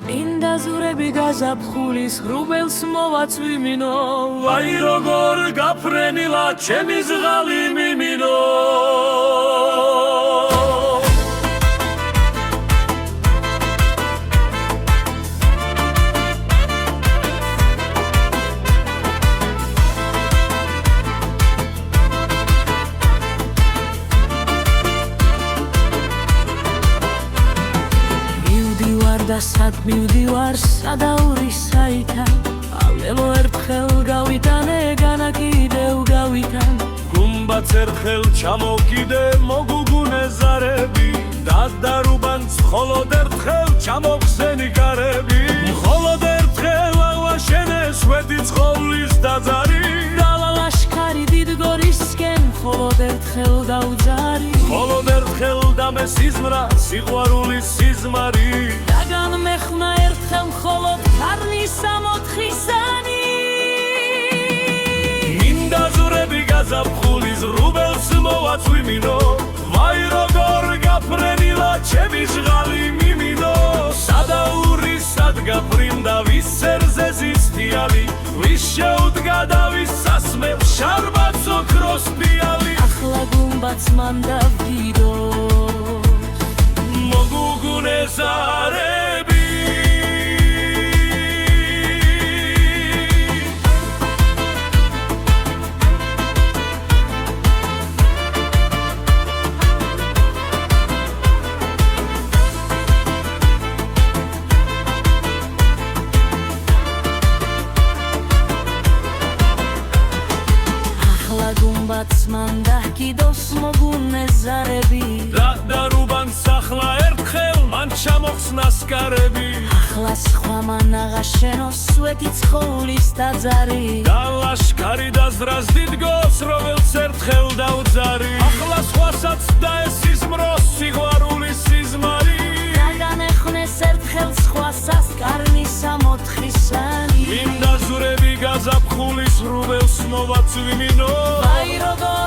მინდა ზურები გაზაფხულის ღრუბელს მოვაწვიმინო ვაი როგორ გაფრენილა ჩემი ზღალი მიმინო და სად მივდივარ სადაური საიდან ალელო ერთხელ გავიტანე განა კიდევ გავიტან გუმბაც ერთხელ ჩამოვკიდე მოგუგუნე ზარები დადარუბანს მხოლოდ ერთხელ ჩამოგხსენი კარები მხოლოდ ერთხელ ავაშენე სვეტი ცხოვლის დაძარი დალა ლაშქარი დიდ გორისკენ მხოლოდ ერთხელ დაუძარი მხოლოდ ერთხელ დამე სიზმრა სიყვარულის სიზმარი განმეხნა ერთხელ მხოლოდ ქარნის ამოთხისანი მინდა ზურები გაზაფხულის ღრუბელს მოვაწვიმინო ვაი როგორ გაფრენილა ჩემი ჟღალი მიმინო სადაური სად გაფრინდა ვის სერზე ზისტიალი ვის შეუდგა და ვის სასმელ შარბაც ოქროს პიალი ახლა გუმბაც მან დავდიდო მოგუგუნე ზარები გუმბაც მან დაჰკიდოს მოგუნე ზარები დადარუბანს ახლა ერთხელ მან ჩამოხსნა სკარები ახლა სხვა მან აღაშენოს სვეტი ცხოვლის დაძარი და ლაშქარი დაზრას დიდგოს რომელს ერთხელ დაუძარი ახლა სხვასაც დაესიზმროს სიყვარულის სიზმარი დაგანეხნეს ერთხელ სხვასაც კარნის ამოთხისანი მინდა ზურები გაზაფხულის ღრუბელს მოვაწვიმინო ვაი როგორ